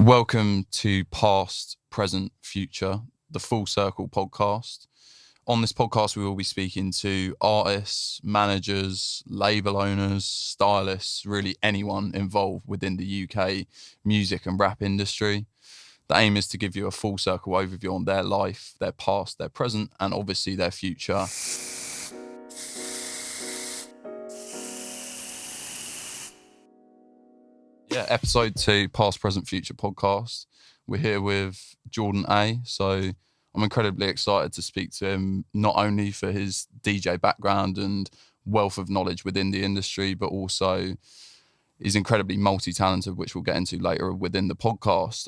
Welcome to Past, Present, Future, the Full Circle podcast. On this podcast, we will be speaking to artists, managers, label owners, stylists, really anyone involved within the UK music and rap industry. The aim is to give you a full circle overview on their life, their past, their present, and obviously their future. Yeah, episode 2, Past, Present, Future podcast. We're here with Jordan A. So I'm incredibly excited to speak to him, not only for his DJ background and wealth of knowledge within the industry, but also he's incredibly multi-talented, which we'll get into later within the podcast.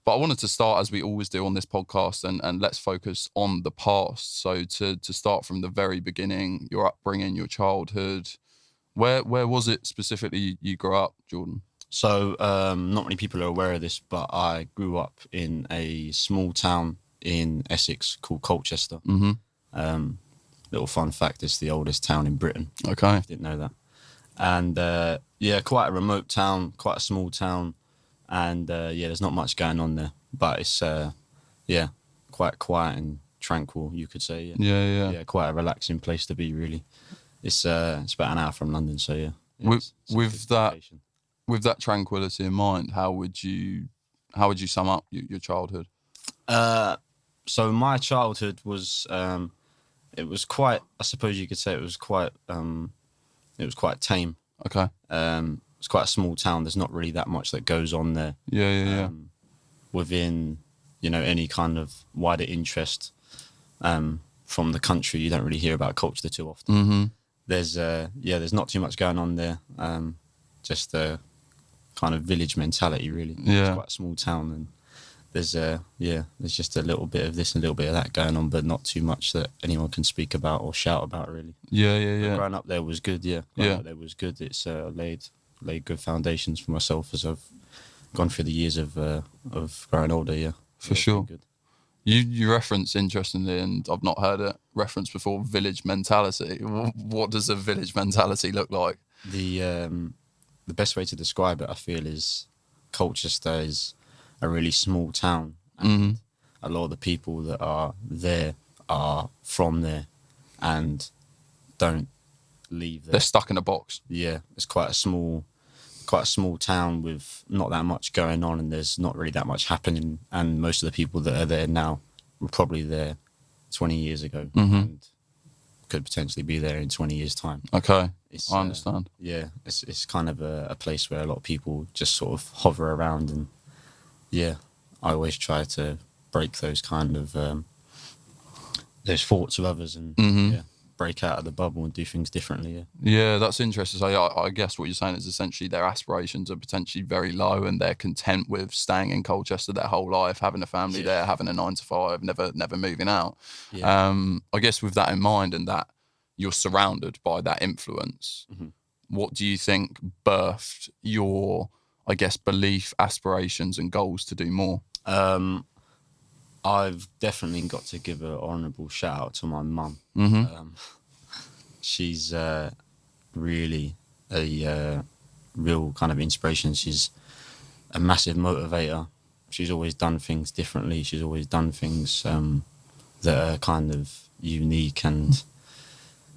But I wanted to start, as we always do on this podcast, and let's focus on the past. So to start from the very beginning, your upbringing, your childhood, where was it specifically you grew up, Jordan? So not many people are aware of this, but I grew up in a small town in Essex called Colchester. Mm-hmm. Little fun fact, it's the oldest town in Britain. Okay. I didn't know that. And quite a remote town, quite a small town. And there's not much going on there, but it's quite quiet and tranquil, you could say. Yeah. Quite a relaxing place to be, really. It's about an hour from London, so yeah. With that tranquility in mind, how would you sum up your childhood? So my childhood was it was quite, I suppose you could say it was quite tame. Okay. It's quite a small town. There's not really that much that goes on there. Yeah. Within, any kind of wider interest from the country, you don't really hear about culture too often. Mm-hmm. There's not too much going on there. Just a kind of village mentality, really. Yeah. It's quite a small town, and there's just a little bit of this and a little bit of that going on, but not too much that anyone can speak about or shout about, really. Yeah. But growing up there was good. It's laid good foundations for myself as I've gone through the years of growing older. Yeah, for sure. Good. You reference, interestingly, and I've not heard it referenced before, village mentality. What does a village mentality look like? The best way to describe it, I feel, is Colchester is a really small town, and a lot of the people that are there are from there and don't leave there. They're stuck in a box. Yeah, it's quite a small town with not that much going on, and there's not really that much happening, and most of the people that are there now were probably there 20 years ago and could potentially be there in 20 years' time. Okay, I understand. It's kind of a place where a lot of people just sort of hover around, and I always try to break those kind of those thoughts of others and break out of the bubble and do things differently. Yeah, that's interesting. So I guess what you're saying is essentially their aspirations are potentially very low, and they're content with staying in Colchester their whole life, having a family there, having a 9-to-5, never moving out. I guess with that in mind, and that you're surrounded by that influence, what do you think birthed your, I guess, belief, aspirations and goals to do more? I've definitely got to give an honourable shout out to my mum. She's really a real kind of inspiration. She's a massive motivator. She's always done things differently. She's always done things that are kind of unique, and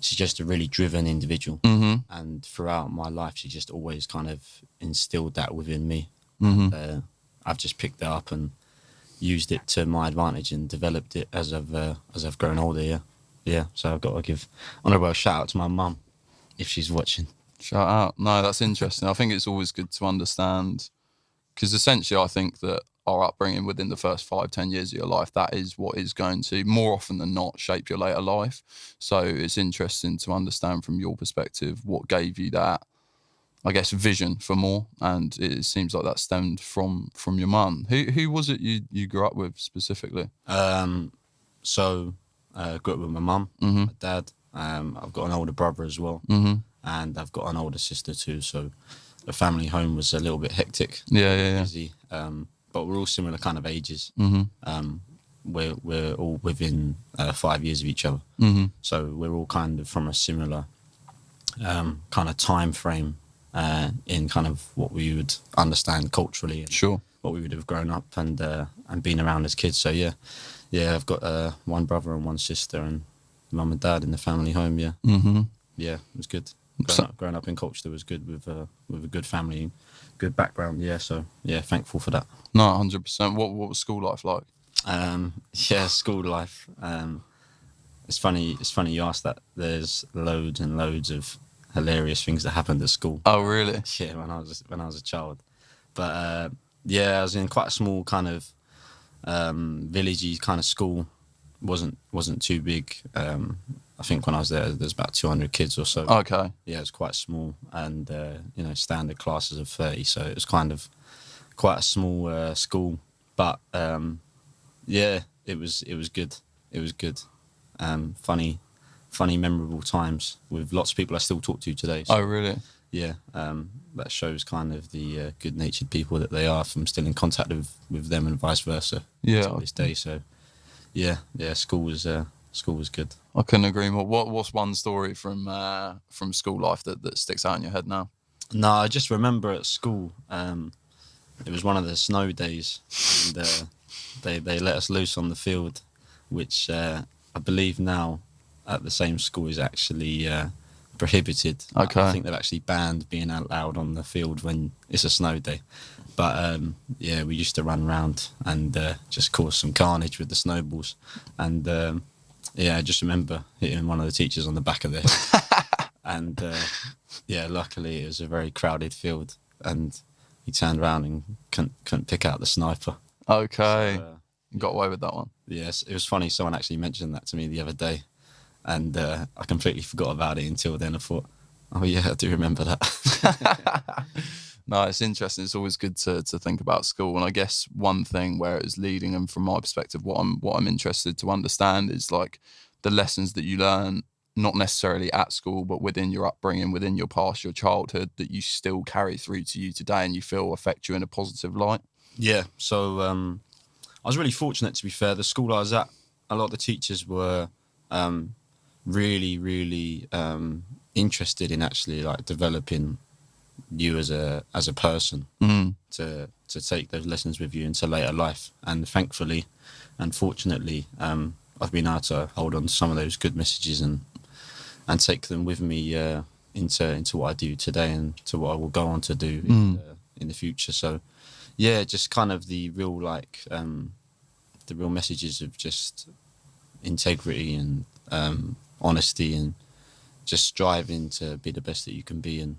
she's just a really driven individual. And throughout my life, she just always kind of instilled that within me. And, I've just picked it up and used it to my advantage and developed it as I've grown older. So I've got to give honourable shout out to my mum if she's watching. Shout out. No, that's interesting. I think it's always good to understand, because essentially I think that our upbringing within the first 5-10 years of your life, that is what is going to, more often than not, shape your later life. So it's interesting to understand from your perspective what gave you that, I guess, vision for more, and it seems like that stemmed from your mum. Who was it you grew up with specifically? So I grew up with my mum, my dad. I've got an older brother as well, and I've got an older sister too. So the family home was a little bit hectic, busy. But we're all similar kind of ages. We're all within 5 years of each other, so we're all kind of from a similar kind of time frame in kind of what we would understand culturally and what we would have grown up and been around as kids. So yeah, I've got one brother and one sister, and mum and dad in the family home. Yeah, yeah, it was good. Growing up in Colchester was good with a good family, good background. Yeah, so yeah, thankful for that. No, 100%. What was school life like? Yeah, school life. It's funny you asked that. There's loads and loads of hilarious things that happened at school. Oh, really? Yeah, when I was a child. But yeah, I was in quite a small kind of villagey kind of school. wasn't too big. I think when I was there's about 200 kids or so. Okay. Yeah, it was quite small, and standard classes of 30. So it was kind of quite a small school. But yeah, it was good. It was good. Funny, memorable times with lots of people I still talk to today. So, Oh, really? yeah, that shows kind of the good-natured people that they are. From still in contact with them and vice versa. Yeah. To this day. So yeah, school was good. I couldn't agree more. What's one story from school life that sticks out in your head now? No, I just remember at school, it was one of the snow days, and they let us loose on the field, which I believe now at the same school is actually prohibited. Okay. I think they've actually banned being allowed on the field when it's a snow day. But yeah, we used to run around and just cause some carnage with the snowballs. And yeah, I just remember hitting one of the teachers on the back of the head. And yeah, luckily it was a very crowded field, and he turned around and couldn't pick out the sniper. Okay. So, you got away with that one. Yes, it was funny. Someone actually mentioned that to me the other day, and I completely forgot about it until then. I thought, oh yeah, I do remember that. No, it's interesting. It's always good to think about school, and I guess one thing where it was leading, and from my perspective, what I'm interested to understand is like the lessons that you learn, not necessarily at school, but within your upbringing, within your past, your childhood, that you still carry through to you today, and you feel affect you in a positive light. Yeah, so I was really fortunate, to be fair. The school I was at, a lot of the teachers were really, really interested in actually like developing you as a person, to take those lessons with you into later life. And thankfully and fortunately, I've been able to hold on to some of those good messages and take them with me into what I do today and to what I will go on to do in the future. So yeah, just kind of the real the real messages of just integrity and honesty, and just striving to be the best that you can be, and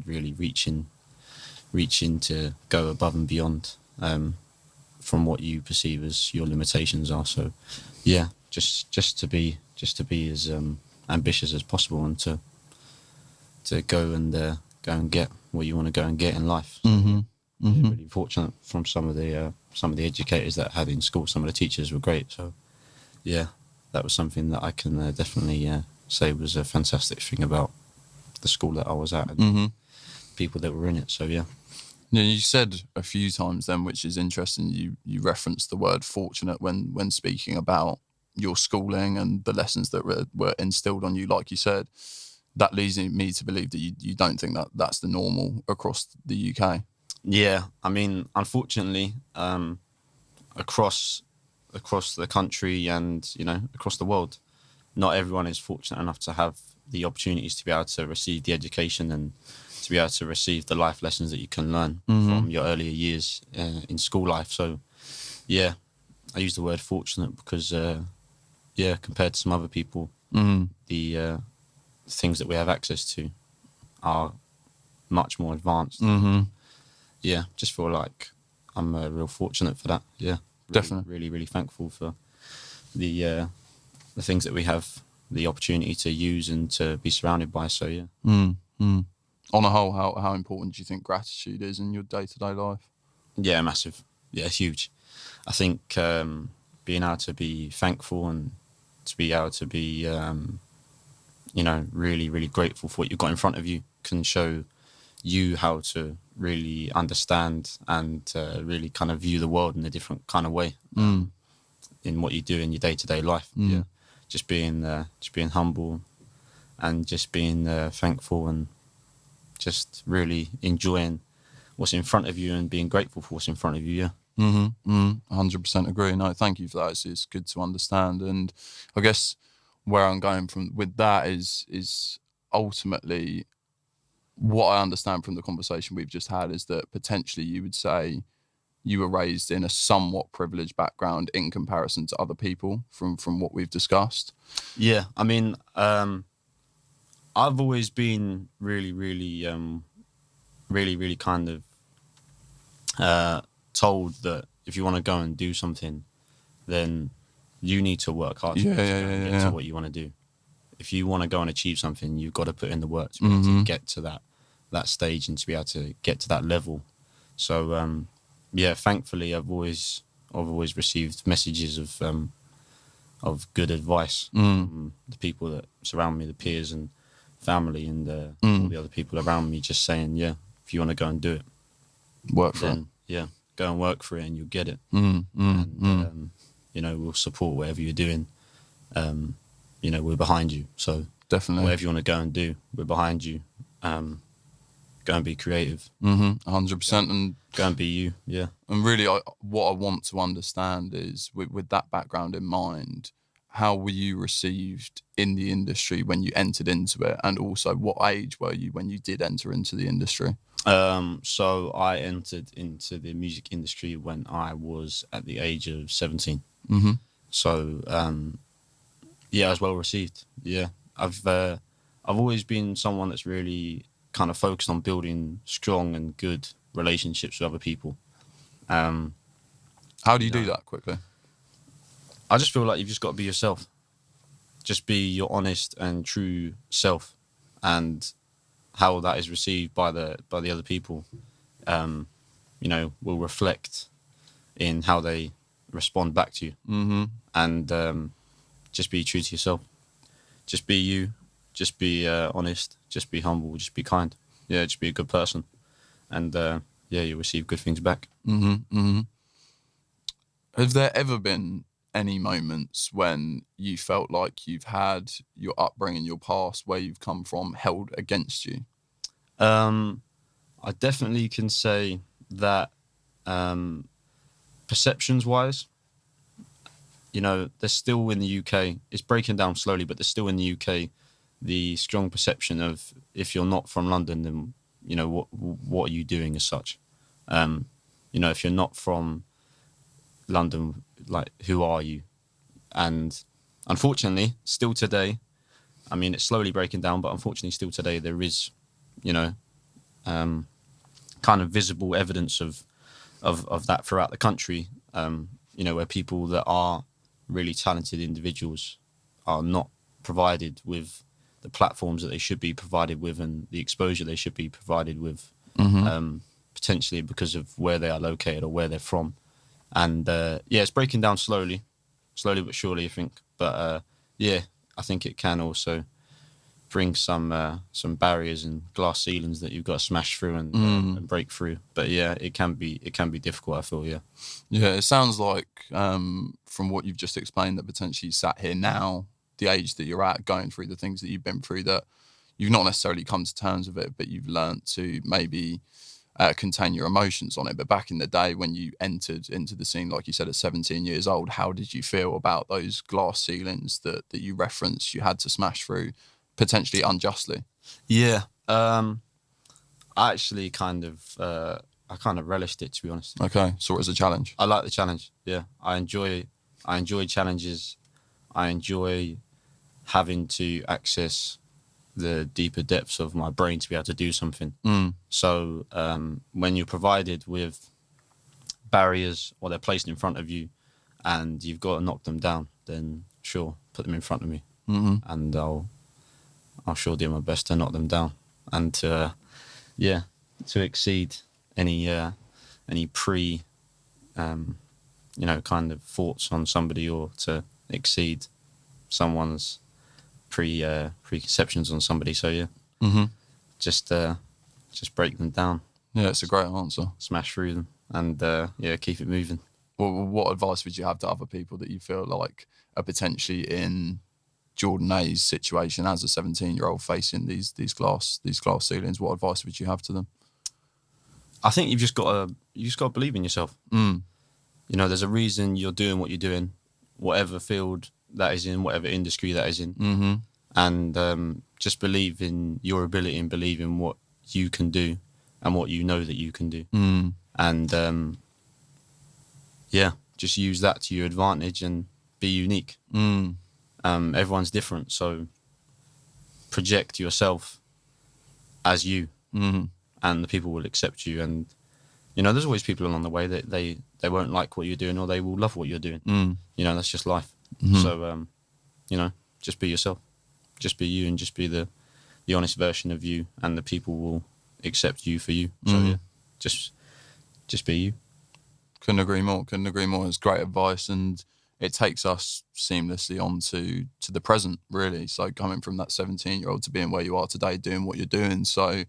really reaching to go above and beyond from what you perceive as your limitations are. So yeah, just to be as ambitious as possible, and to go and get what you want to go and get in life. So, yeah, really fortunate from some of the educators that I had in school. Some of the teachers were great. So yeah, that was something that I can definitely say was a fantastic thing about the school that I was at, and people that were in it. So yeah. Yeah, you said a few times then, which is interesting. You referenced the word fortunate when speaking about your schooling and the lessons that were instilled on you. Like you said, that leads me to believe that you don't think that that's the normal across the UK. Yeah, I mean, unfortunately, across the country and across the world, not everyone is fortunate enough to have the opportunities to be able to receive the education and to be able to receive the life lessons that you can learn from your earlier years in school life. So yeah, I use the word fortunate because yeah, compared to some other people, the things that we have access to are much more advanced. Yeah, just feel like I'm real fortunate for that. Yeah, Definitely. Really, really thankful for the things that we have the opportunity to use and to be surrounded by. So yeah. On a whole, how important do you think gratitude is in your day-to-day life? Yeah, massive. Yeah, huge. I think being able to be thankful and to be able to be, really, really grateful for what you've got in front of you can show you how to really understand and really kind of view the world in a different kind of way in what you do in your day-to-day life. Yeah, just being humble and just being thankful and just really enjoying what's in front of you and being grateful for what's in front of you. Yeah. 100% agree. No, thank you for that. It's good to understand. And I guess where I'm going from with that is ultimately what I understand from the conversation we've just had is that potentially you would say you were raised in a somewhat privileged background in comparison to other people from what we've discussed. Yeah, I mean, I've always been really, really kind of told that if you want to go and do something, then you need to work hard to Yeah, go yeah, and yeah, get yeah. to what you want to do. If you want to go and achieve something, you've got to put in the work to be able to get to that stage and to be able to get to that level. So yeah, thankfully I've always received messages of good advice from the people that surround me, the peers and family, and all the other people around me, just saying, yeah, if you want to go and do it, Work for then yeah, go and work for it and you'll get it. it. You know, we'll support whatever you're doing. You know, we're behind you. So Definitely. whatever you want to go and do, we're behind you. Go and be creative. 100%. And Go and be you. Yeah. And really, what I want to understand is, with that background in mind, how were you received in the industry when you entered into it? And also, what age were you when you did enter into the industry? So I entered into the music industry when I was at the age of 17. So, yeah, I was well received. Yeah. I've always been someone that's really kind of focused on building strong and good relationships with other people. How do you do that quickly? I just feel like you've just got to be yourself. Just be your honest and true self, and how that is received by the other people, you know, will reflect in how they respond back to you. And just be true to yourself. Just be you. Just be honest. Just be humble. Just be kind. Yeah, just be a good person, and yeah, you'll receive good things back. Have there ever been any moments when you felt like you've had your upbringing, your past, where you've come from, held against you? I definitely can say that perceptions wise, you know, there's still in the UK, it's breaking down slowly, but there's still in the UK the strong perception of, if you're not from London, then, you know, what are you doing as such? You know, if you're not from London, like, who are you? And unfortunately, still today, I mean, it's slowly breaking down, but unfortunately, still today, there is, you know, kind of visible evidence of that throughout the country. You know, where people that are really talented individuals are not provided with the platforms that they should be provided with and the exposure they should be provided with, potentially because of where they are located or where they're from. And yeah, it's breaking down slowly but surely, I think. But yeah, I think it can also bring some barriers and glass ceilings that you've got to smash through and break through. But yeah, it can be difficult, I feel. Yeah, it sounds like from what you've just explained that potentially you sat here now, the age that you're at, going through the things that you've been through, that you've not necessarily come to terms with it, but you've learned to maybe contain your emotions on it. But back in the day when you entered into the scene, like you said, at 17 years old, how did you feel about those glass ceilings that you referenced you had to smash through, potentially unjustly? Yeah. I actually kind of relished it, to be honest. Okay, saw it as a challenge. I like the challenge. Yeah, I enjoy challenges. I enjoy having to access the deeper depths of my brain to be able to do something. So when you're provided with barriers, or they're placed in front of you, and you've got to knock them down, then sure, put them in front of me, and I'll sure do my best to knock them down, and to exceed any you know, kind of thoughts on somebody, or to exceed someone's preconceptions on somebody. So yeah, just break them down. Yeah, it's a great answer. Smash through them, and yeah, keep it moving. Well, what advice would you have to other people that you feel like are potentially in Jordan A's situation as a 17-year-old facing these glass ceilings? What advice would you have to them? I think you just got to believe in yourself. Mm. You know, there's a reason you're doing what you're doing, whatever field that is in, whatever industry that is in, Mm-hmm. and just believe in your ability and believe in what you can do and what you know that you can do, Mm. and yeah, just use that to your advantage and be unique. Mm. Everyone's different, so project yourself as you, Mm. and the people will accept you. And you know, there's always people along the way that they won't like what you're doing, or they will love what you're doing. Mm. You know, that's just life. Mm-hmm. So you know, just be yourself, just be you, and just be the honest version of you, and the people will accept you for you. So yeah, just be you. Couldn't agree more. Couldn't agree more. It's great advice, and it takes us seamlessly on to the present, really. So coming from that 17-year-old to being where you are today, doing what you're doing. So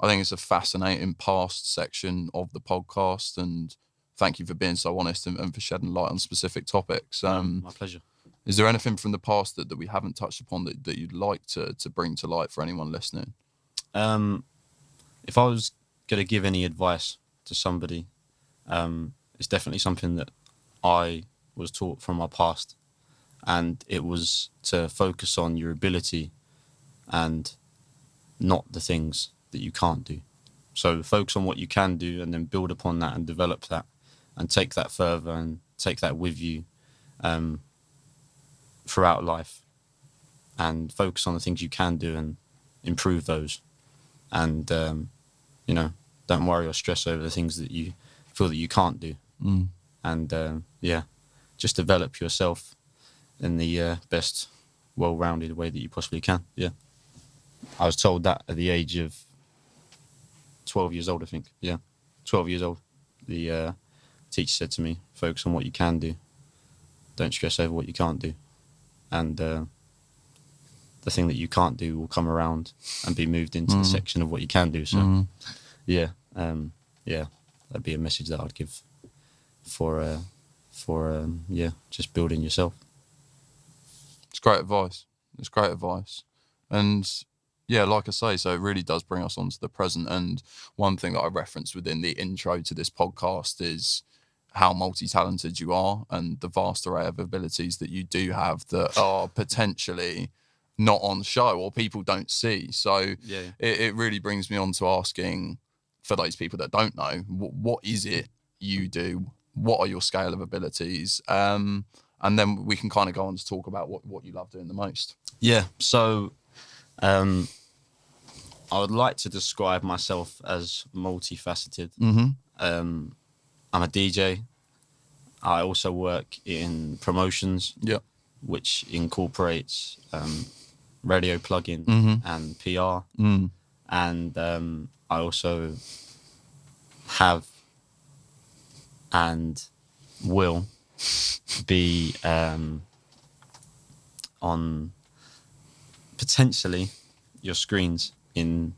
I think it's a fascinating past section of the podcast, and thank you for being so honest and for shedding light on specific topics. My pleasure. Is there anything from the past that we haven't touched upon that you'd like to bring to light for anyone listening? If I was going to give any advice to somebody, it's definitely something that I was taught from my past, and it was to focus on your ability and not the things that you can't do. So focus on what you can do, and then build upon that and develop that, and take that further and take that with you throughout life, and focus on the things you can do and improve those. And you know, don't worry or stress over the things that you feel that you can't do. And yeah, just develop yourself in the best, well-rounded way that you possibly can. Yeah, I was told that at the age of 12 years old, I think. Yeah, 12 years old. The teacher said to me, focus on what you can do, don't stress over what you can't do, and the thing that you can't do will come around and be moved into the section of what you can do. So yeah, that'd be a message that I'd give for yeah, just building yourself. It's great advice. It's great advice. And yeah, like I say, so it really does bring us onto the present. And one thing that I referenced within the intro to this podcast is how multi-talented you are and the vast array of abilities that you do have that are potentially not on show or people don't see. So Yeah. it really brings me on to asking, for those people that don't know, what is it you do? What are your scale of abilities? And then we can kind of go on to talk about what you love doing the most. Yeah, so I would like to describe myself as multifaceted. I'm a DJ. I also work in promotions, which incorporates radio plugin and PR. And I also have and will be on potentially your screens in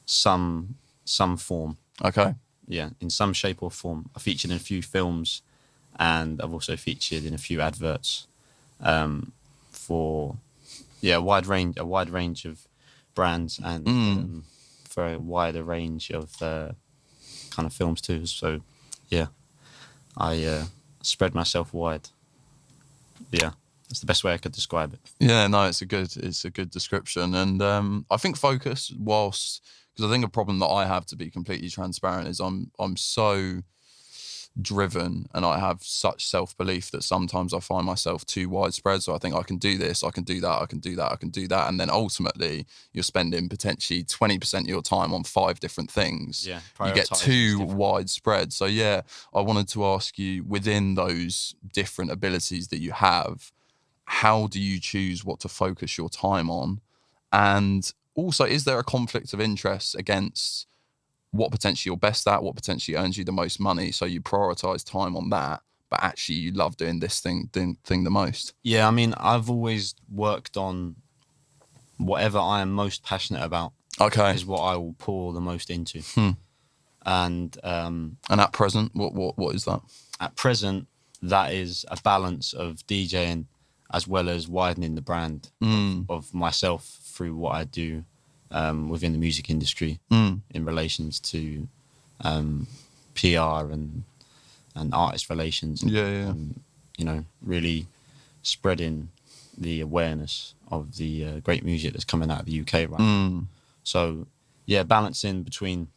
some form. Okay. Yeah, in some shape or form. I featured in a few films, and I've also featured in a few adverts for a wide range of brands, and for a wider range of kind of films too. So yeah, I spread myself wide. Yeah, that's the best way I could describe it. Yeah, no, it's a good description. And I think focus, because I think a problem that I have, to be completely transparent, is I'm so driven and I have such self-belief that sometimes I find myself too widespread. So I think I can do this, I can do that, I can do that, I can do that. And then ultimately you're spending potentially 20% of your time on 5 different things. Yeah, you get too widespread. So yeah, I wanted to ask you, within those different abilities that you have, how do you choose what to focus your time on? And also, is there a conflict of interest against what potentially you're best at, what potentially earns you the most money, so you prioritize time on that, but actually you love doing this thing the most? Yeah, I mean, I've always worked on whatever I am most passionate about. Okay. Is what I will pour the most into. And at present, what is that? At present, that is a balance of DJing as well as widening the brand of myself through what I do within the music industry in relations to PR and artist relations. And, you know, really spreading the awareness of the great music that's coming out of the UK right now. So, yeah, balancing between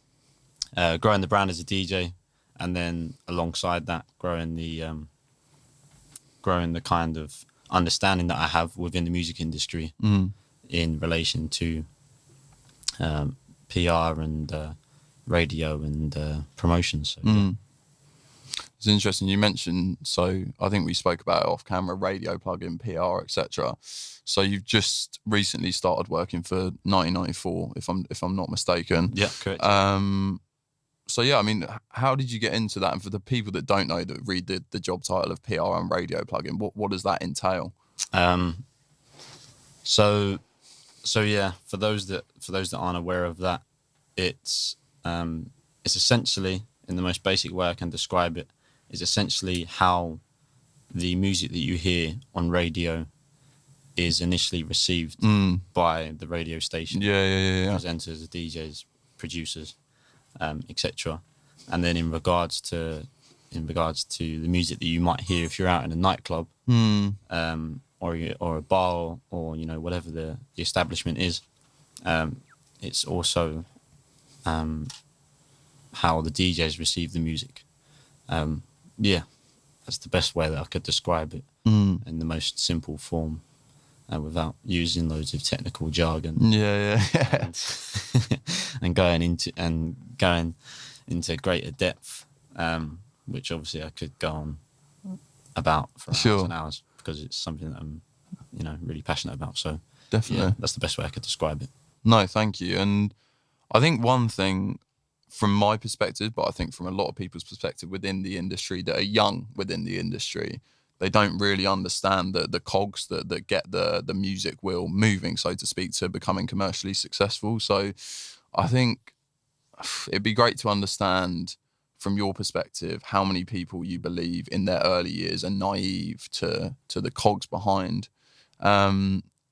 growing the brand as a DJ, and then alongside that, growing the kind of understanding that I have within the music industry in relation to PR and radio and promotions. So, yeah. It's interesting you mentioned, so I think we spoke about it off camera, radio plugin, PR, etc. So you've just recently started working for 1994, if I'm not mistaken. Yeah, correct. So yeah, I mean, how did you get into that? And for the people that don't know, that read the job title of PR and radio plugin, what does that entail? So yeah, for those that aren't aware of that, it's essentially, in the most basic way I can describe it, is essentially how the music that you hear on radio is initially received by the radio station, presenters, DJs, producers, etc. And then in regards to the music that you might hear if you're out in a nightclub, or a bar, or you know, whatever the establishment is, it's also how the DJs receive the music. Yeah, that's the best way that I could describe it in the most simple form, without using loads of technical jargon. And going into greater depth, which obviously I could go on about for hours and hours, because it's something that I'm, you know, really passionate about. So definitely, that's the best way I could describe it. No, thank you. And I think one thing from my perspective, but I think from a lot of people's perspective within the industry that are young within the industry, they don't really understand the cogs that get the music wheel moving, so to speak, to becoming commercially successful. So I think it'd be great to understand from your perspective how many people you believe in their early years are naive to the cogs behind,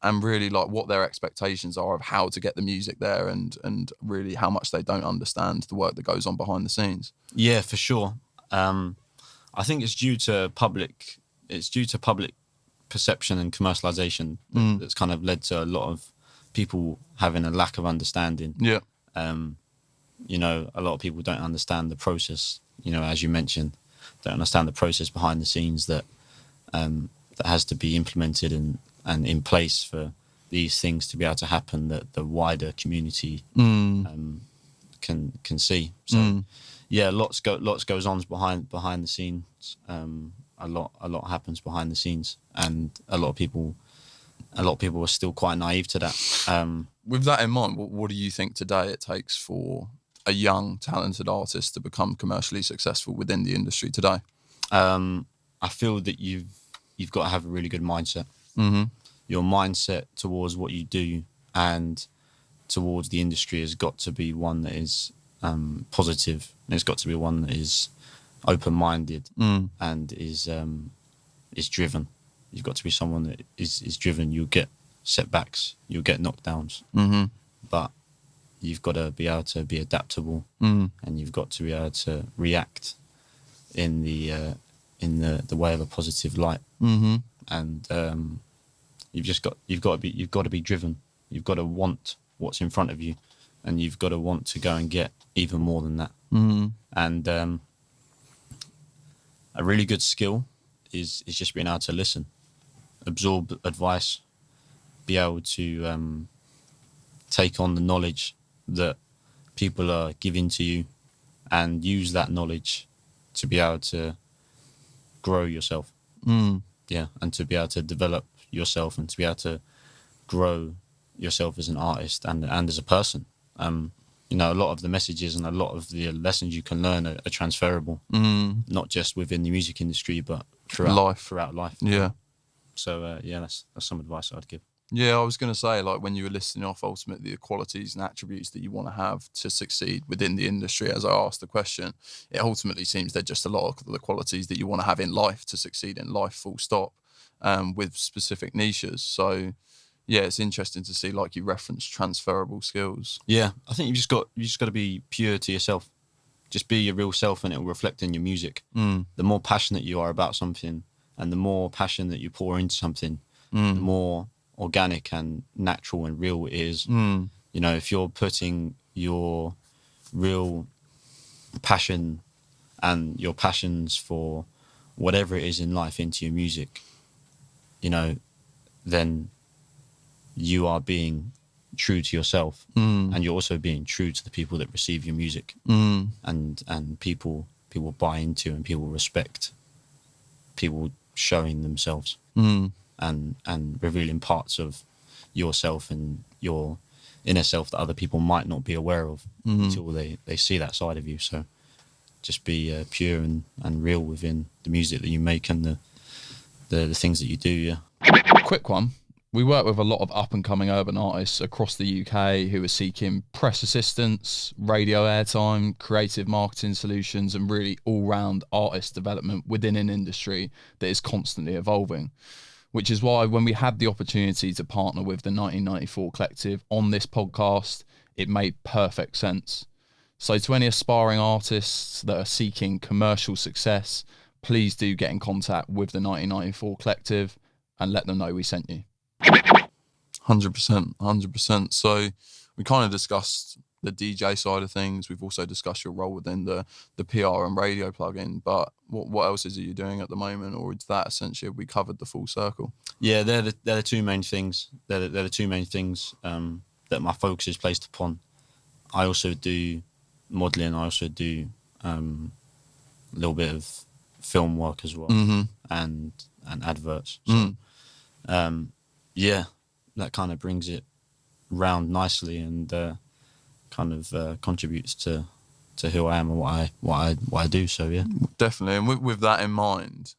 and really like what their expectations are of how to get the music there, and really how much they don't understand the work that goes on behind the scenes. Yeah, for sure. I think it's due to public perception and commercialization that's kind of led to a lot of people having a lack of understanding. Yeah. You know, a lot of people don't understand the process, you know, as you mentioned, don't understand the process behind the scenes that has to be implemented and in place for these things to be able to happen, that the wider community can see. So yeah, lots goes on behind the scenes. A lot happens behind the scenes, and a lot of people are still quite naive to that. With that in mind, what do you think today it takes for a young, talented artist to become commercially successful within the industry today? I feel that you've got to have a really good mindset. Your mindset towards what you do and towards the industry has got to be one that is positive. And it's got to be one that is open-minded and is driven. You've got to be someone that is driven. You'll get setbacks, you'll get knockdowns, but you've got to be able to be adaptable, and you've got to be able to react in the way of a positive light. And you've got to be driven. You've got to want what's in front of you, and you've got to want to go and get even more than that. And a really good skill is just being able to listen, absorb advice, be able to take on the knowledge that people are giving to you, and use that knowledge to be able to grow yourself. Yeah, and to be able to develop yourself, and to be able to grow yourself as an artist and as a person. You know, a lot of the messages and a lot of the lessons you can learn are transferable, not just within the music industry, but throughout life. Yeah. So yeah, that's some advice I'd give. Yeah, I was going to say, like, when you were listing off ultimately the qualities and attributes that you want to have to succeed within the industry, as I asked the question, it ultimately seems they're just a lot of the qualities that you want to have in life to succeed in life, full stop, with specific niches. So yeah, it's interesting to see, like you referenced, transferable skills. Yeah, I think you just got to be pure to yourself. just be your real self, and it will reflect in your music. The more passionate you are about something, and the more passion that you pour into something, the more organic and natural and real it is. You know, if you're putting your real passion and your passions for whatever it is in life into your music, you know, then you are being true to yourself, and you're also being true to the people that receive your music, and people buy into, and people respect people showing themselves, and revealing parts of yourself and your inner self that other people might not be aware of until they see that side of you. So just be pure and real within the music that you make and the things that you do. Yeah. Quick one. We work with a lot of up-and-coming urban artists across the UK who are seeking press assistance, radio airtime, creative marketing solutions, and really all-round artist development within an industry that is constantly evolving. Which is why when we had the opportunity to partner with the 1994 Collective on this podcast, it made perfect sense. So to any aspiring artists that are seeking commercial success, please do get in contact with the 1994 Collective and let them know we sent you. 100%. So we kind of discussed the DJ side of things. We've also discussed your role within the PR and radio plugin. But what else is it you're doing at the moment, or is that essentially we covered the full circle? Yeah, they're the two main things. They're the two main things that my focus is placed upon. I also do modelling. I also do a little bit of film work as well, and adverts. So, yeah, that kind of brings it round nicely and kind of contributes to who I am and what I do. So yeah, definitely. And with that in mind,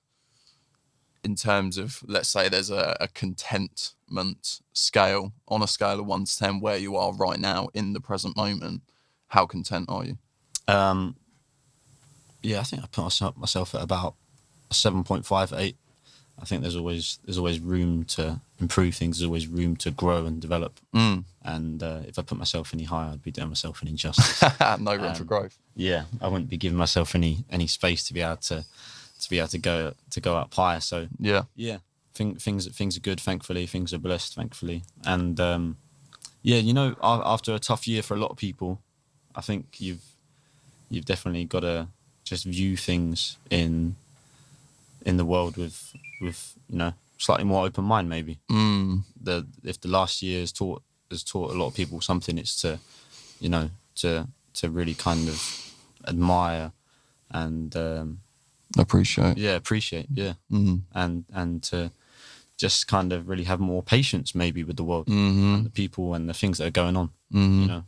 in terms of, let's say there's a contentment scale, on a scale of 1 to 10, where you are right now in the present moment, how content are you? Yeah, I think I put myself at about a 7.58. I think there's always room to improve things. There's always room to grow and develop. And if I put myself any higher, I'd be doing myself an injustice. No room for growth. Yeah, I wouldn't be giving myself any space to be able to go up higher. So yeah, things are good. Thankfully, things are blessed. Thankfully, and yeah, you know, after a tough year for a lot of people, I think you've definitely got to just view things in the world with you know, slightly more open mind. Maybe if the last year has taught a lot of people something, it's to, you know, to really kind of admire and appreciate, and to just kind of really have more patience maybe with the world and the people and the things that are going on. You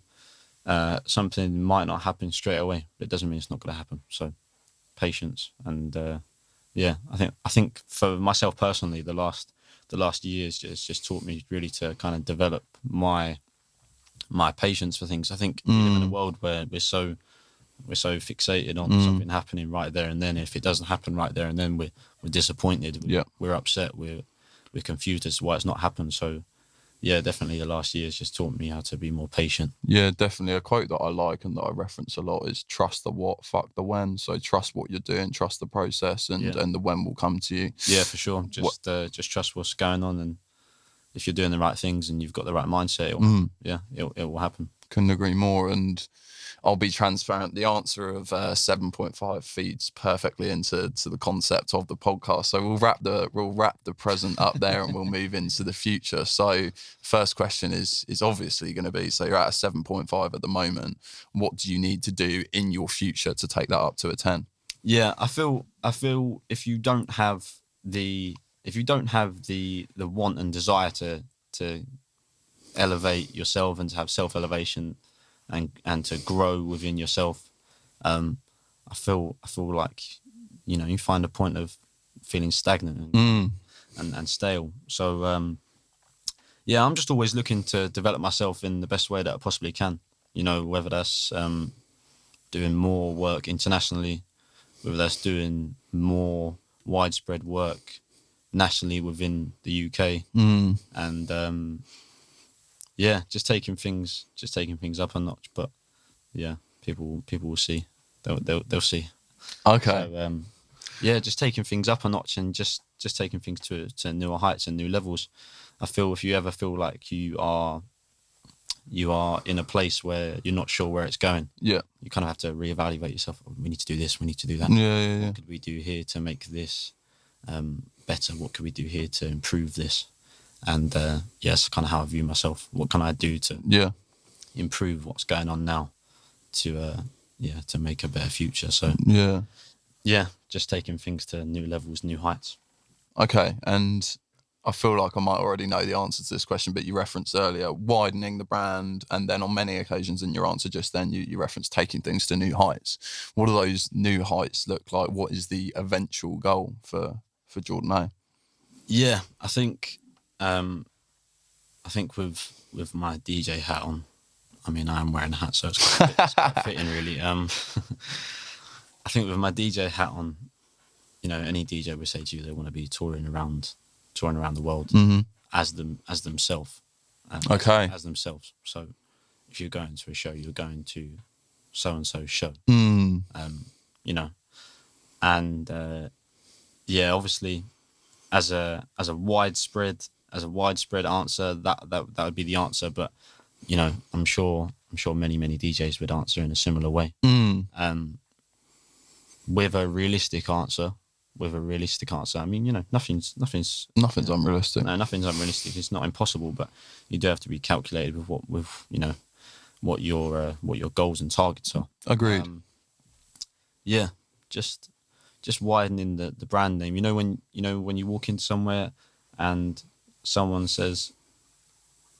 know, something might not happen straight away, but it doesn't mean it's not going to happen. So patience and yeah, I think for myself personally, the last years just taught me really to kind of develop my patience for things. I think we live in a world where we're so fixated on something happening right there and then. If it doesn't happen right there and then, we're disappointed. We're upset. We're confused as to why it's not happened. So yeah, definitely the last year has just taught me how to be more patient. Yeah, definitely. A quote that I like and that I reference a lot is trust the what, fuck the when. So trust what you're doing, trust the process, and the when will come to you. Yeah, for sure. Just trust what's going on, and if you're doing the right things and you've got the right mindset, it will happen. Couldn't agree more. And I'll be transparent. The answer of 7.5 feeds perfectly into the concept of the podcast. So we'll wrap the present up there and we'll move into the future. So first question is obviously going to be, so you're at a 7.5 at the moment. What do you need to do in your future to take that up to a 10? Yeah, I feel if you don't have the want and desire to elevate yourself and to have self-elevation and to grow within yourself, I feel like, you know, you find a point of feeling stagnant and stale. So yeah, I'm just always looking to develop myself in the best way that I possibly can. You know, whether that's doing more work internationally, whether that's doing more widespread work nationally within the UK, and yeah, just taking things up a notch. But yeah, people will see they'll see. Okay. So yeah, just taking things up a notch and just taking things to newer heights and new levels. I feel if you ever feel like you are in a place where you're not sure where it's going, Yeah. you kind of have to reevaluate yourself. We need to do this. We need to do that. Yeah. What could we do here to make this better? What could we do here to improve this? And yes, kind of how I view myself. What can I do to improve what's going on now to make a better future? So yeah, just taking things to new levels, new heights. Okay. And I feel like I might already know the answer to this question, but you referenced earlier widening the brand, and then on many occasions in your answer just then, you referenced taking things to new heights. What do those new heights look like? What is the eventual goal for Jordan A? Yeah, I think with my DJ hat on, I mean, I am wearing a hat, so it's quite fitting, really. I think with my DJ hat on, any DJ would say to you they want to be touring around the world as themselves. Okay. As themselves. So if you're going to a show, you're going to so and so show. And yeah, obviously, as a widespread answer, that would be the answer. But I'm sure many DJs would answer in a similar way. With a realistic answer, I mean, nothing's unrealistic. No, nothing's unrealistic. It's not impossible, but you do have to be calculated with what your goals and targets are. Agreed. Yeah, just widening the brand name. When you walk in somewhere and someone says,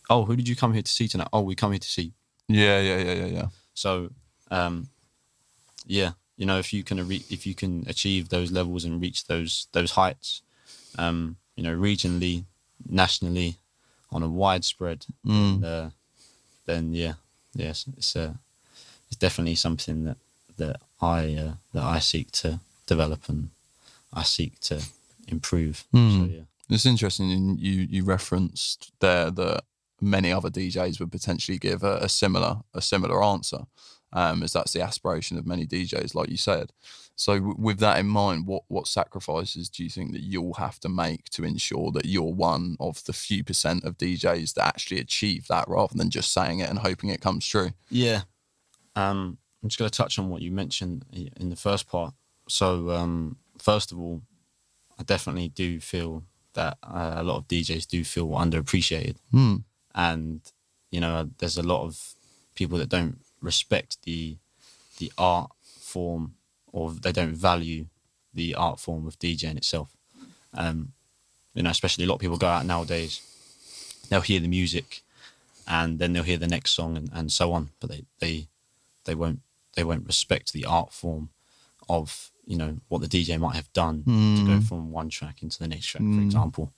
"Oh, who did you come here to see tonight?" "Oh, we come here to see." Yeah. So, yeah, if you can achieve those levels and reach those heights, regionally, nationally, on a widespread, then yes, it's definitely something that I seek to develop and I seek to improve. So yeah, it's interesting. You referenced there that many other DJs would potentially give a similar answer, as that's the aspiration of many DJs, like you said. So with that in mind, what sacrifices do you think that you'll have to make to ensure that you're one of the few percent of DJs that actually achieve that, rather than just saying it and hoping it comes true? Yeah. I'm just going to touch on what you mentioned in the first part. So first of all, I definitely do feel that a lot of DJs do feel underappreciated. And there's a lot of people that don't respect the art form, or they don't value the art form of DJing itself. Especially a lot of people go out nowadays, they'll hear the music and then they'll hear the next song and so on, but they won't respect the art form of what the DJ might have done to go from one track into the next track, for example.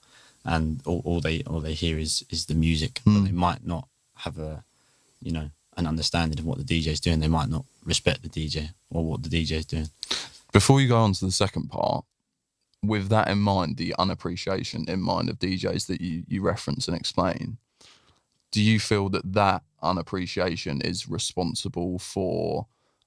And all they hear is the music, but they might not have an understanding of what the DJ is doing. They might not respect the DJ or what the DJ is doing. Before you go on to the second part, with that in mind, the unappreciation in mind of DJs that you reference and explain, do you feel that unappreciation is responsible for,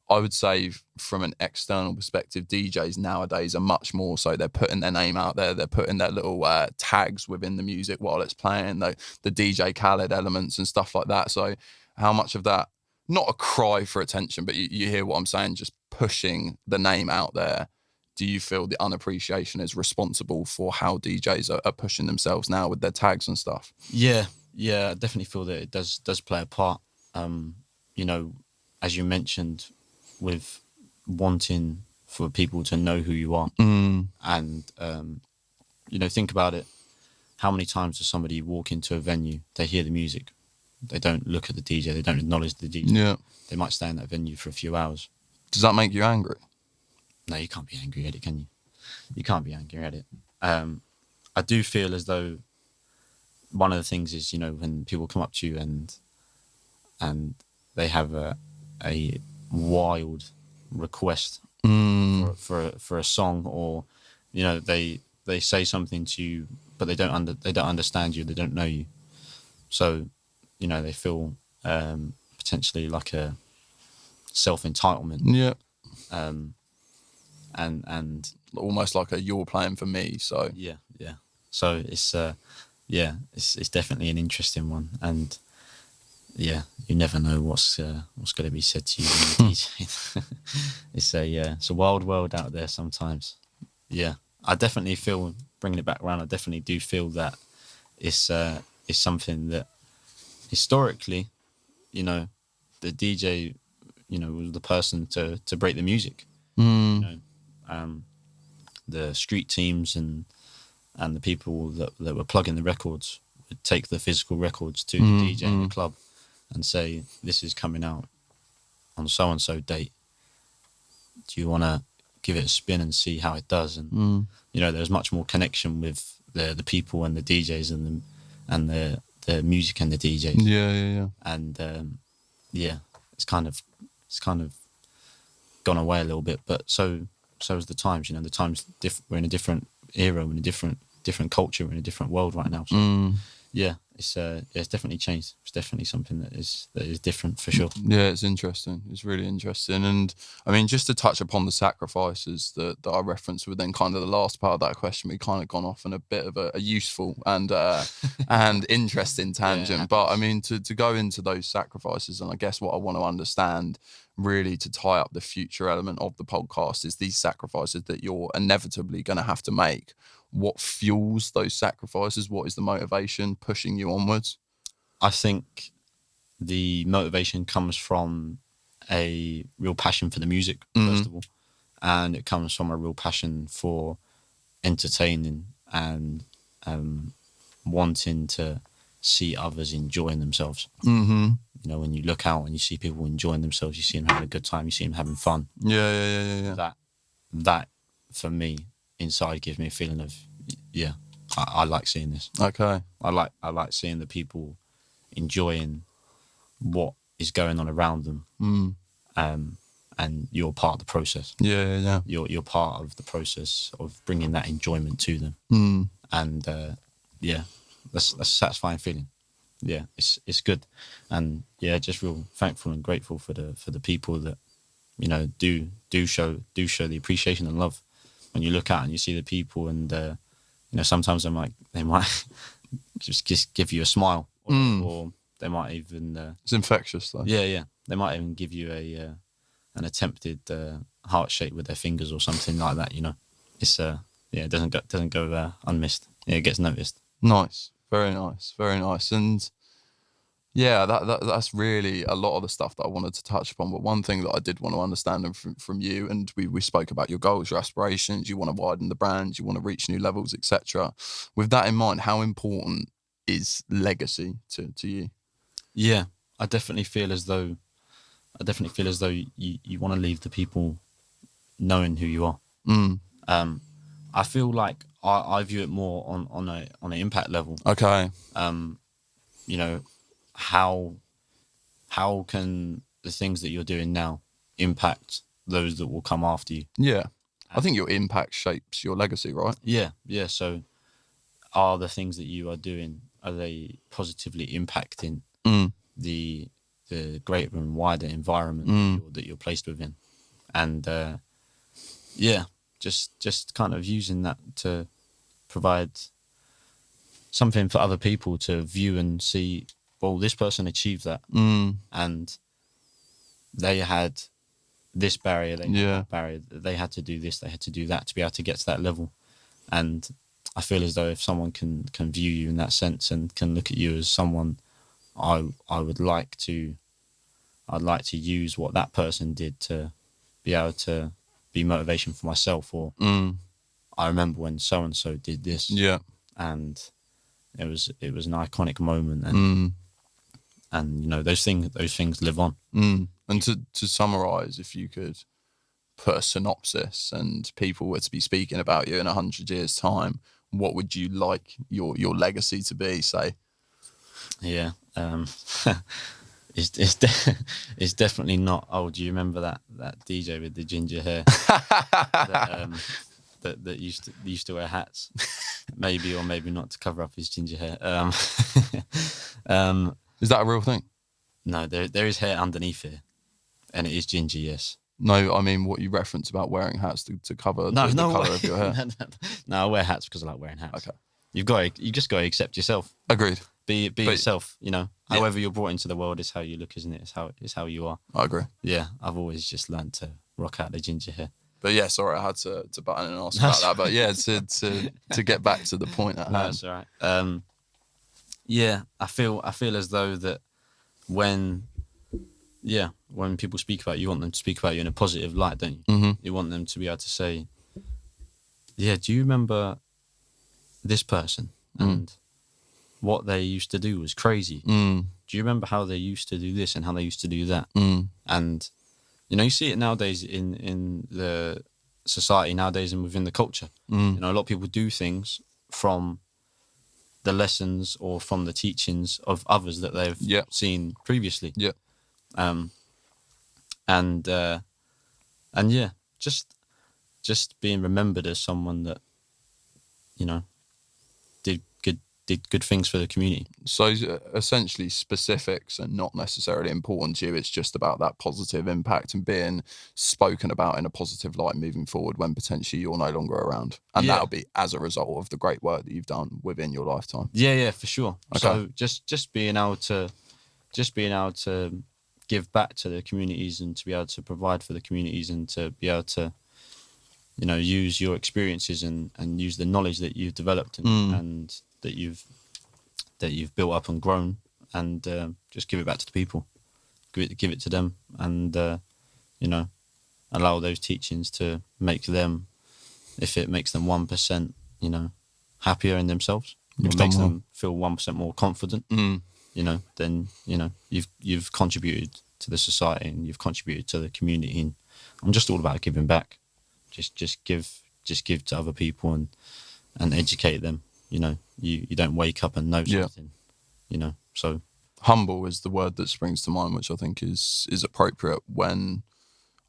I would say, from an external perspective, DJs nowadays are much more so, they're putting their name out there, they're putting their little tags within the music while it's playing, the DJ Khaled elements and stuff like that. So how much of that, not a cry for attention, but you hear what I'm saying, just pushing the name out there, do you feel the unappreciation is responsible for how DJs are pushing themselves now with their tags and stuff? Yeah, I definitely feel that it does play a part. As you mentioned, with wanting for people to know who you are, and think about it. How many times does somebody walk into a venue, they hear the music, they don't look at the DJ, they don't acknowledge the DJ. Yeah. They might stay in that venue for a few hours. Does that make you angry? No, you can't be angry at it, can you? You can't be angry at it. I do feel as though one of the things is, when people come up to you and they have a wild request for a song, or they say something to you, but they don't understand you, they don't know you, so they feel potentially like a self-entitlement. Yeah. and almost like you're playing for me. So yeah. So it's it's definitely an interesting one, and yeah, you never know what's going to be said to you when you're DJing. It's a wild world out there sometimes. Yeah, I definitely feel, bringing it back around, I definitely do feel that it's something that historically, you know, the DJ, you know, was the person to break the music. You know, the street teams and the people that were plugging the records would take the physical records to the DJ in the club and say, this is coming out on so and so date. Do you want to give it a spin and see how it does? And you know, there's much more connection with the people and the DJs and the music and the DJs. Yeah. And yeah, it's kind of gone away a little bit, but so is the times. You know, the times we're in a different era, we're in a different culture, we're in a different world right now. So yeah, it's definitely changed. It's definitely something that is different for sure. Yeah, it's interesting. It's really interesting. And I mean, just to touch upon the sacrifices that I referenced within kind of the last part of that question, we kind of gone off on a bit of a useful and and interesting tangent. Yeah, but I mean, to go into those sacrifices, and I guess what I want to understand really to tie up the future element of the podcast is these sacrifices that you're inevitably going to have to make. What fuels those sacrifices? What is the motivation pushing you onwards? I think the motivation comes from a real passion for the music, first of all, and it comes from a real passion for entertaining and wanting to see others enjoying themselves. You know, when you look out and you see people enjoying themselves, you see them having a good time, you see them having fun. Yeah. That for me inside gives me a feeling of I like seeing this. Okay. I like seeing the people enjoying what is going on around them. And you're part of the process. Yeah. You're part of the process of bringing that enjoyment to them. And that's a satisfying feeling. Yeah, it's good. And yeah, just real thankful and grateful for the people that, you know, do show the appreciation and love. When you look out and you see the people, and you know, sometimes they might just give you a smile, or they might even it's infectious though. Yeah, they might even give you an attempted heart shake with their fingers or something like that. You know, it's it doesn't go unmissed. Yeah, it gets noticed. Nice, very nice. And yeah, that's really a lot of the stuff that I wanted to touch upon. But one thing that I did want to understand from you, and we spoke about your goals, your aspirations, you want to widen the brand, you want to reach new levels, etc. With that in mind, how important is legacy to you? Yeah, I definitely feel as though you want to leave the people knowing who you are. I feel like I view it more on an impact level. Okay. You know, how can the things that you're doing now impact those that will come after you? Yeah, I think your impact shapes your legacy, right? Yeah. So, are the things that you are doing, are they positively impacting the greater and wider environment that you're placed within? And just kind of using that to provide something for other people to view and see. Well, this person achieved that, and they had this barrier, they had that barrier, they had to do this, they had to do that to be able to get to that level. And I feel as though if someone can view you in that sense and can look at you as someone, I'd like to use what that person did to be able to be motivation for myself. Or I remember when so and so did this, and it was an iconic moment, and you know, those things live on. And to summarize, if you could put a synopsis and people were to be speaking about you in 100 years' time, what would you like your legacy to be, say? Yeah, it's definitely not. Oh, do you remember that DJ with the ginger hair that used to wear hats, maybe or maybe not, to cover up his ginger hair? Is that a real thing? No, there is hair underneath here, and it is ginger, yes. No. No, I mean what you referenced about wearing hats to cover No, the no colour way. of your hair. No, I wear hats because I like wearing hats. Okay, You just got to accept yourself. agreed. Be But yourself. yeah. However you're brought into the world is how you look, isn't it? It's how you are. I agree. Yeah, I've always just learned to rock out the ginger hair. But yeah, sorry, I had to butt in and ask about that. But yeah, to get back to the point at No, hand. that's all right. Yeah, I feel as though that when people speak about you, want them to speak about you in a positive light, don't you? Mm-hmm. You want them to be able to say, yeah, do you remember this person and what they used to do was crazy? Mm. Do you remember how they used to do this and how they used to do that? Mm. And you see it nowadays in the society nowadays and within the culture. Mm. A lot of people do things from the lessons or from the teachings of others that they've seen previously. Yeah. And yeah, just being remembered as someone that did good things for the community. So essentially, specifics are not necessarily important to you. It's just about that positive impact and being spoken about in a positive light moving forward when potentially you're no longer around, and that'll be as a result of the great work that you've done within your lifetime. Yeah, for sure. Okay. So just being able to give back to the communities and to be able to provide for the communities and to be able to use your experiences and use the knowledge that you've developed and that you've built up and grown, and just give it back to the people, give it to them, and allow those teachings to make them, if it makes them 1%, happier in themselves, it makes them feel 1% more confident, then you've contributed to the society and you've contributed to the community. And I'm just all about giving back. Just give to other people and educate them. You don't wake up and know something. So humble is the word that springs to mind, which I think is appropriate when,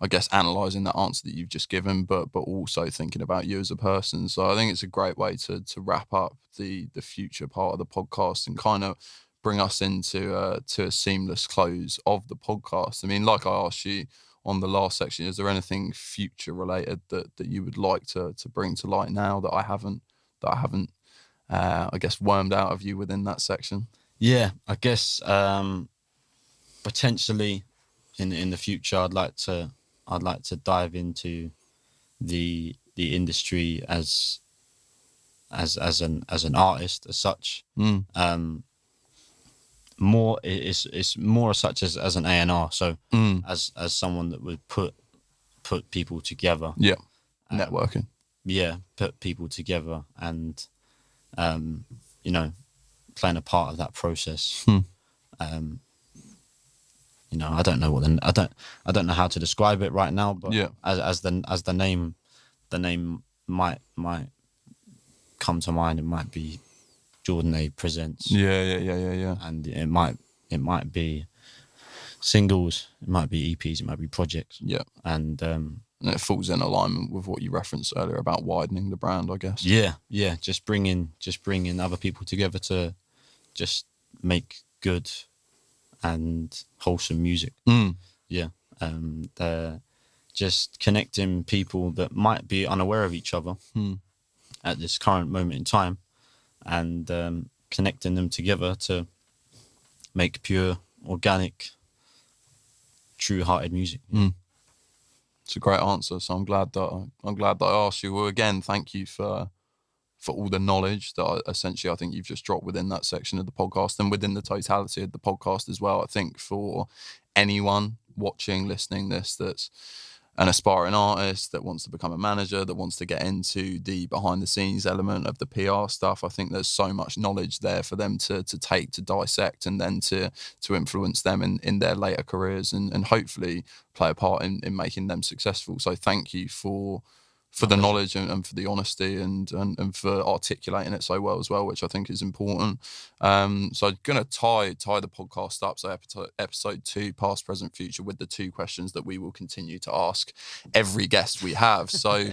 I guess, analysing that answer that you've just given, but also thinking about you as a person. So I think it's a great way to wrap up the future part of the podcast and kind of bring us into to a seamless close of the podcast. I mean, like I asked you on the last section, is there anything future related that you would like to bring to light now that I haven't I guess wormed out of you within that section? Yeah, I guess potentially in the future I'd like to dive into the industry as an artist as such. More it's more as such as an A&R, so as someone that would put people together. Yeah. Networking. Put people together and playing a part of that process. I don't know I don't know how to describe it right now, but as the name might come to mind, it might be Jordan A Presents. Yeah. And it might be singles, it might be EPs, it might be projects. Yeah. And it falls in alignment with what you referenced earlier about widening the brand, I guess. Yeah. Just bringing other people together to just make good and wholesome music. Yeah. Just connecting people that might be unaware of each other at this current moment in time, and connecting them together to make pure, organic, true-hearted music. It's a great answer. So I'm glad that I asked you. Well, again, thank you for all the knowledge that essentially I think you've just dropped within that section of the podcast and within the totality of the podcast as well. I think for anyone watching, listening this, that's an aspiring artist that wants to become a manager, that wants to get into the behind the scenes element of the PR stuff, I think there's so much knowledge there for them to take, to dissect, and then to influence them in their later careers and hopefully play a part in making them successful. So thank you for the knowledge and for the honesty and for articulating it so well as well, which I think is important. So I'm going to tie the podcast up. So episode 2, past, present, future, with the 2 questions that we will continue to ask every guest we have. So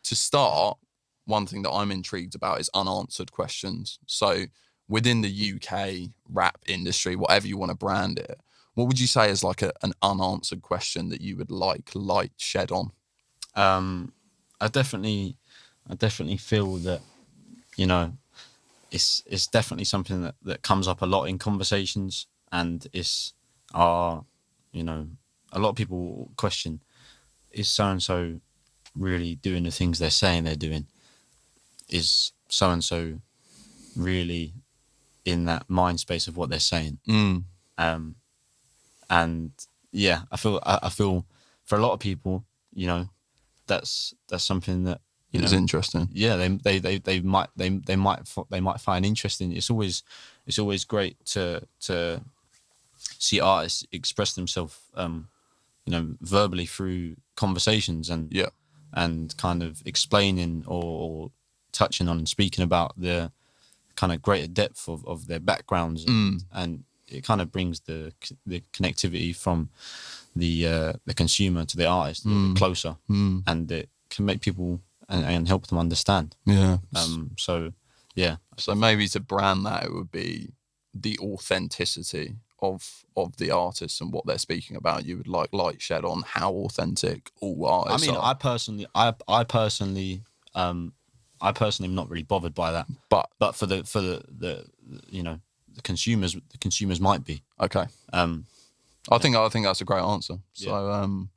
to start, one thing that I'm intrigued about is unanswered questions. So within the UK rap industry, whatever you want to brand it, What would you say is like an unanswered question that you would like light shed on? I definitely feel that, you know, it's definitely something that comes up a lot in conversations, and it's you know, a lot of people question, is so and so really doing the things they're saying they're doing? Is so and so really in that mind space of what they're saying? And yeah, I feel for a lot of people, you know, that's something that, you It's know, interesting. yeah, they might find interesting. It's always great to see artists express themselves, you know, verbally through conversations, and Yeah. and kind of explaining or touching on and speaking about the kind of greater depth of their backgrounds, and it kind of brings the connectivity from the consumer to the artist a little bit closer, and it can make people and help them understand. Yeah. So yeah. So maybe to brand that, it would be the authenticity of the artists and what they're speaking about. You would like light shed on how authentic all artists I mean, are. I personally am not really bothered by that, But for the you know, the consumers might be. okay. I think that's a great answer. So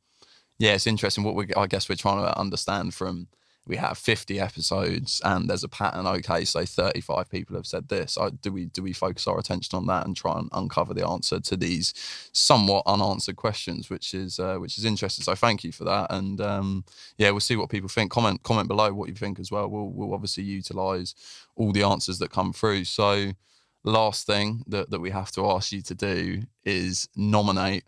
yeah, it's interesting. I guess we're trying to understand from, we have 50 episodes and there's a pattern. Okay, so 35 people have said this. Do we focus our attention on that and try and uncover the answer to these somewhat unanswered questions, which is interesting. So thank you for that. And yeah, we'll see what people think. Comment below what you think as well. We'll obviously utilize all the answers that come through. So last thing that we have to ask you to do is nominate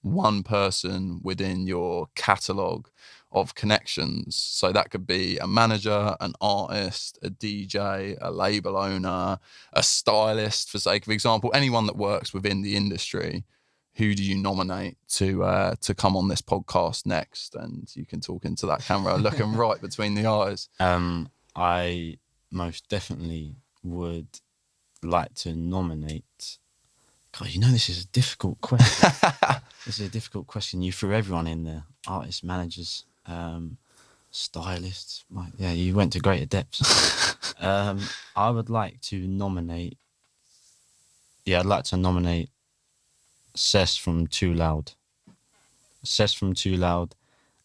one person within your catalogue of connections. So that could be a manager, an artist, a DJ, a label owner, a stylist, for sake of example, anyone that works within the industry. Who do you nominate to come on this podcast next? And you can talk into that camera, looking right between the eyes. I most definitely would like to nominate. God, you know, this is a difficult question. This is a difficult question. You threw everyone in there: artists, managers, stylists. Yeah, you went to greater depths. I would like to nominate. Yeah, I'd like to nominate Cess from Too Loud. Cess from Too Loud,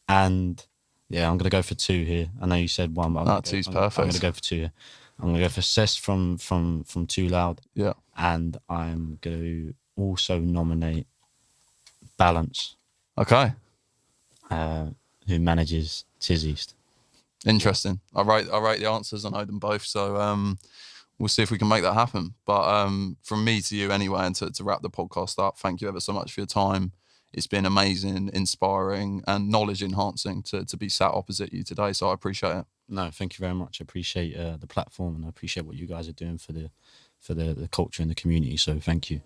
and yeah, I'm gonna go for two here. I know you said one, but Two's perfect. I'm gonna go for two here. I'm gonna go for Cess from Too Loud. Yeah. And I'm going to also nominate Balance. Okay. Who manages Tiz East. Interesting. I rate the answers. I know them both. So we'll see if we can make that happen. But from me to you anyway, and to wrap the podcast up, thank you ever so much for your time. It's been amazing, inspiring, and knowledge enhancing to be sat opposite you today. So I appreciate it. No, thank you very much. I appreciate the platform, and I appreciate what you guys are doing for the culture and the community. So thank you.